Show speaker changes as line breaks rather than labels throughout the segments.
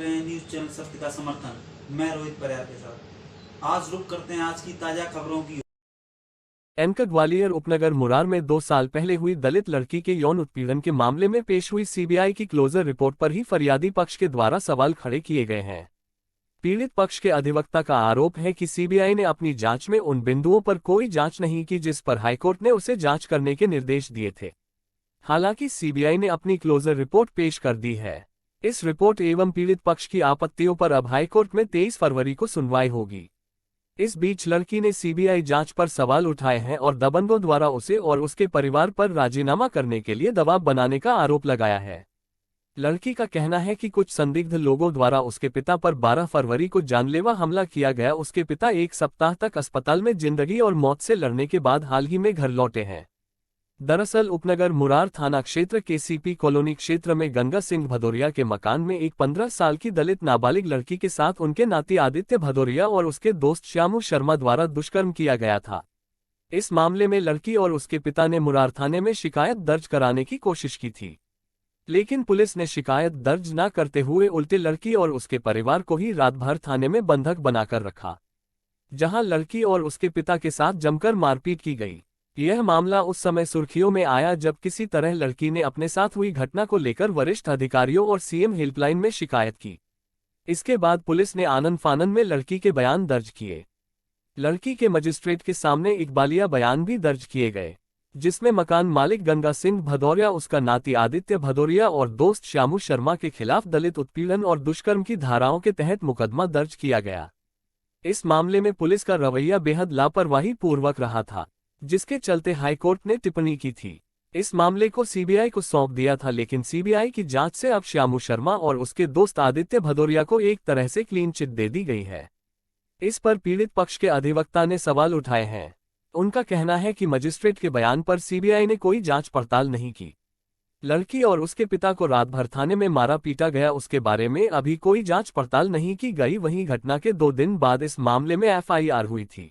News channel सत्य का समर्थन, मैं रोहित परियार के साथ आज रुक करते हैं आज की ताजा खबरों की।
एनका ग्वालियर उपनगर मुरार में 2 साल पहले हुई दलित लड़की के यौन उत्पीड़न के मामले में पेश हुई सीबीआई की क्लोजर रिपोर्ट पर ही फरियादी पक्ष के द्वारा सवाल खड़े किए गए हैं। पीड़ित पक्ष के अधिवक्ता का आरोप है कि सीबीआई ने अपनी जांच में उन बिंदुओं पर कोई जांच नहीं की जिस पर हाईकोर्ट ने उसे जांच करने के निर्देश दिए थे। हालांकि सीबीआई ने अपनी क्लोजर रिपोर्ट पेश कर दी है। इस रिपोर्ट एवं पीड़ित पक्ष की आपत्तियों पर अब हाईकोर्ट में 23 फरवरी को सुनवाई होगी। इस बीच लड़की ने सीबीआई जांच पर सवाल उठाए हैं और दबंगों द्वारा उसे और उसके परिवार पर राजीनामा करने के लिए दबाव बनाने का आरोप लगाया है। लड़की का कहना है कि कुछ संदिग्ध लोगों द्वारा उसके पिता पर 12 फरवरी को जानलेवा हमला किया गया। उसके पिता 1 सप्ताह तक अस्पताल में जिंदगी और मौत से लड़ने के बाद हाल ही में घर लौटे हैं। दरअसल उपनगर मुरार थाना क्षेत्र के सीपी कॉलोनी क्षेत्र में गंगा सिंह भदौरिया के मकान में एक 15 साल की दलित नाबालिग लड़की के साथ उनके नाती आदित्य भदौरिया और उसके दोस्त श्यामू शर्मा द्वारा दुष्कर्म किया गया था। इस मामले में लड़की और उसके पिता ने मुरार थाने में शिकायत दर्ज कराने की कोशिश की थी, लेकिन पुलिस ने शिकायत दर्ज न करते हुए उल्टे लड़की और उसके परिवार को ही रात भर थाने में बंधक बनाकर रखा, जहां लड़की और उसके पिता के साथ जमकर मारपीट की गई। यह मामला उस समय सुर्खियों में आया जब किसी तरह लड़की ने अपने साथ हुई घटना को लेकर वरिष्ठ अधिकारियों और सीएम हेल्पलाइन में शिकायत की। इसके बाद पुलिस ने आनन फानन में लड़की के बयान दर्ज किए। लड़की के मजिस्ट्रेट के सामने इकबालिया बयान भी दर्ज किए गए, जिसमें मकान मालिक गंगा सिंह भदौरिया, उसका नाती आदित्य भदौरिया और दोस्त श्यामू शर्मा के खिलाफ दलित उत्पीड़न और दुष्कर्म की धाराओं के तहत मुकदमा दर्ज किया गया। इस मामले में पुलिस का रवैया बेहद लापरवाही पूर्वक रहा था, जिसके चलते हाईकोर्ट ने टिप्पणी की थी। इस मामले को सीबीआई को सौंप दिया था, लेकिन सीबीआई की जांच से अब श्यामू शर्मा और उसके दोस्त आदित्य भदौरिया को एक तरह से क्लीन चिट दे दी गई है। इस पर पीड़ित पक्ष के अधिवक्ता ने सवाल उठाए हैं। उनका कहना है कि मजिस्ट्रेट के बयान पर सीबीआई ने कोई जांच पड़ताल नहीं की। लड़की और उसके पिता को रात भर थाने में मारा पीटा गया, उसके बारे में अभी कोई जांच पड़ताल नहीं की गई। वहीं घटना के 2 दिन बाद इस मामले में एफआईआर हुई थी।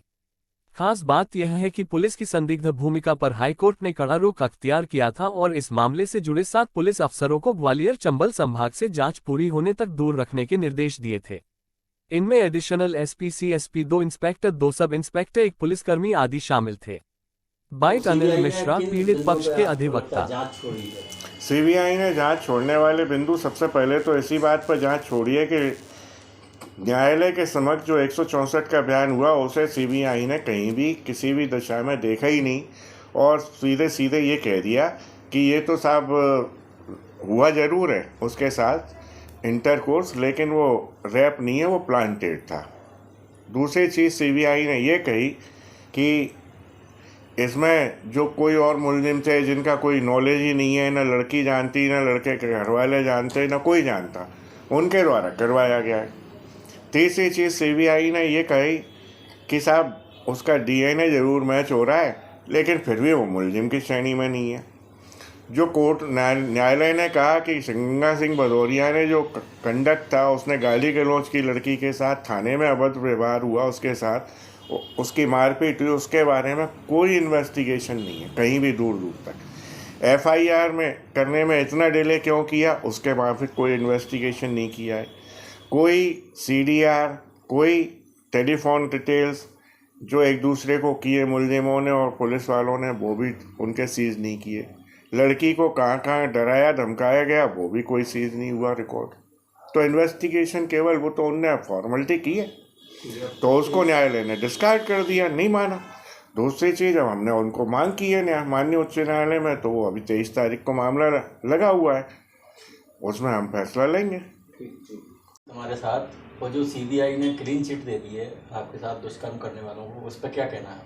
खास बात यह है कि पुलिस की संदिग्ध भूमिका पर हाईकोर्ट ने कड़ा रुख अख्तियार किया था और इस मामले से जुड़े 7 पुलिस अफसरों को ग्वालियर चंबल संभाग से जांच पूरी होने तक दूर रखने के निर्देश दिए थे। इनमें additional SP, CSP, 2 inspector, 2 sub inspector, 1 पुलिसकर्मी आदि शामिल थे। बाइट अनिल मिश्रा, पीड़ित पक्ष के अधिवक्ता।
सीबीआई ने जांच छोड़ने वाले बिंदु सबसे पहले तो इसी बात पर जांच छोड़ी है कि न्यायालय के समक्ष जो 164 का बयान हुआ उसे सीबीआई ने कहीं भी किसी भी दशा में देखा ही नहीं और सीधे सीधे ये कह दिया कि ये तो साहब हुआ ज़रूर है उसके साथ इंटरकोर्स, लेकिन वो रेप नहीं है, वो प्लांटेड था। दूसरी चीज़ सीबीआई ने ये कही कि इसमें जो कोई और मुलजिम थे जिनका कोई नॉलेज ही नहीं है, ना लड़की जानती, ना लड़के के घर वाले जानते, ना कोई जानता, उनके द्वारा करवाया गया है। तीसरी चीज़ सीबीआई ने ये कही कि साहब उसका डीएनए ज़रूर मैच हो रहा है, लेकिन फिर भी वो मुलजिम की श्रेणी में नहीं है। जो कोर्ट न्यायालय ने कहा कि गंगा सिंह भदौरिया ने जो कंडक्ट था, उसने गाली गलौज की लड़की के साथ, थाने में अभद्र व्यवहार हुआ उसके साथ, उसकी मारपीट हुई, उसके बारे में कोई इन्वेस्टिगेशन नहीं है कहीं भी दूर दूर तक। एफआईआर में करने में इतना डिले क्यों किया, उसके बाद फिर कोई इन्वेस्टिगेशन नहीं किया है। कोई सीडीआर, कोई टेलीफोन डिटेल्स जो एक दूसरे को किए मुलजिमों ने और पुलिस वालों ने, वो भी उनके सीज नहीं किए। लड़की को कहाँ कहाँ डराया धमकाया गया, वो भी कोई सीज नहीं हुआ रिकॉर्ड। तो इन्वेस्टिगेशन केवल वो तो उनने फॉर्मेलिटी की है, तो उसको न्यायालय ने डिस्कार्ड कर दिया, नहीं माना। दूसरी चीज़, अब हमने उनको मांग की है माननीय उच्च न्यायालय में, तो वो अभी 23 तारीख को मामला लगा हुआ है, उसमें हम फैसला लेंगे।
हमारे साथ वो जो सीबीआई ने क्लीन चिट दे दी है आपके साथ दुष्कर्म करने वालों को, उस पर क्या कहना है?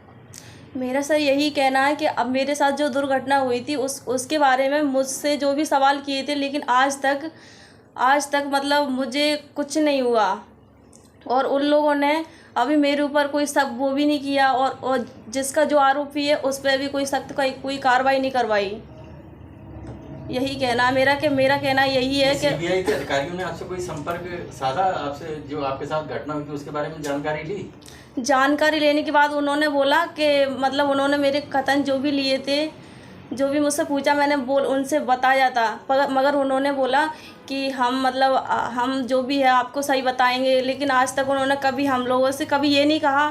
मेरा सर यही कहना है कि अब मेरे साथ जो दुर्घटना हुई थी उसके बारे में मुझसे जो भी सवाल किए थे, लेकिन आज तक मतलब मुझे कुछ नहीं हुआ और उन लोगों ने अभी मेरे ऊपर कोई सब वो भी नहीं किया और जिसका जो आरोपी है उस पर भी कोई सख्त कोई कार्रवाई नहीं करवाई। यही कहना है मेरा कहना यही है कि
सीबीआई के अधिकारियों ने आपसे कोई संपर्क साधा, आपसे जो आपके साथ घटना हुई थी उसके बारे में जानकारी ली?
जानकारी लेने के बाद उन्होंने बोला कि मतलब उन्होंने मेरे कथन जो भी लिए थे जो भी मुझसे पूछा मैंने उनसे बताया था, मगर उन्होंने बोला कि हम मतलब हम जो भी है आपको सही बताएंगे। लेकिन आज तक उन्होंने कभी हम लोगों से कभी ये नहीं कहा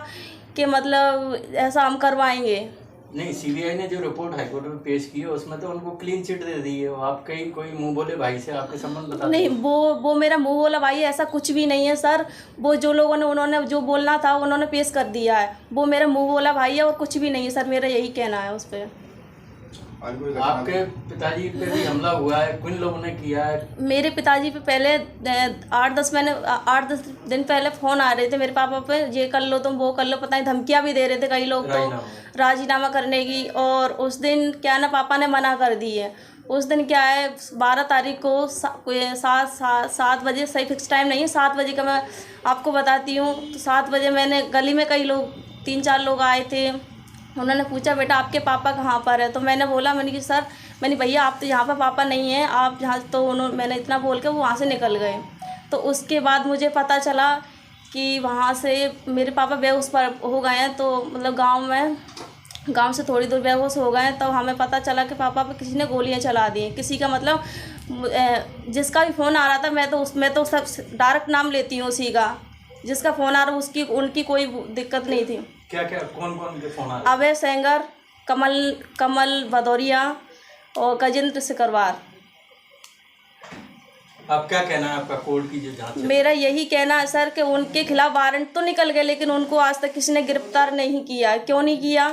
कि मतलब ऐसा हम करवाएंगे।
नहीं, सीबीआई ने जो रिपोर्ट हाईकोर्ट में पेश की है उसमें तो उनको क्लीन चिट दे दी है। आप कहीं कोई मुंह बोले भाई से आपके संबंध बता
नहीं, वो मेरा मुंह बोला भाई है, ऐसा कुछ भी नहीं है सर। वो जो लोगों ने उन्होंने जो बोलना था उन्होंने पेश कर दिया है। वो मेरा मुंह बोला भाई है और कुछ भी नहीं है सर, मेरा यही कहना है उस पर।
आपके पिताजी पे भी हमला हुआ है, किन लोगों ने किया है?
मेरे पिताजी पे पहले 8-10 दिन पहले फ़ोन आ रहे थे मेरे पापा पे, ये कर लो तुम, वो कर लो, पता नहीं धमकियाँ भी दे रहे थे कई लोग तो राजीनामा करने की। और उस दिन क्या ना पापा ने मना कर दी है। उस दिन क्या है 12 तारीख को 7 बजे, सही फिक्स टाइम नहीं है, 7 बजे का मैं आपको बताती हूँ। तो 7 बजे मैंने गली में कई लोग 3-4 लोग आए थे। उन्होंने पूछा बेटा आपके पापा कहाँ पर है? तो मैंने बोला, मैंने कि सर, मैंने भैया आप तो यहाँ पर पापा नहीं हैं, आप यहाँ तो मैंने इतना बोल के वो वहाँ से निकल गए। तो उसके बाद मुझे पता चला कि वहाँ से मेरे पापा बेहोश पर हो गए हैं। तो मतलब गांव से थोड़ी दूर बेहोश हो गए हैं। तब हमें पता चला कि पापा पे किसी ने गोलियां चला दी हैं। किसी का मतलब जिसका भी फ़ोन आ रहा था, मैं तो सब डायरेक्ट नाम लेती हूँ उसी का, जिसका फ़ोन आ रहा उनकी कोई दिक्कत नहीं थी।
क्या कौन के फ़ोन आ रहे?
अभय सेंगर, कमल भदौरिया और गजेंद्र सिकरवार।
आप क्या कहना है आपका कोर्ट की जो जांच है?
मेरा यही कहना है सर कि उनके खिलाफ वारंट तो निकल गए, लेकिन उनको आज तक किसी ने गिरफ्तार नहीं किया। क्यों नहीं किया?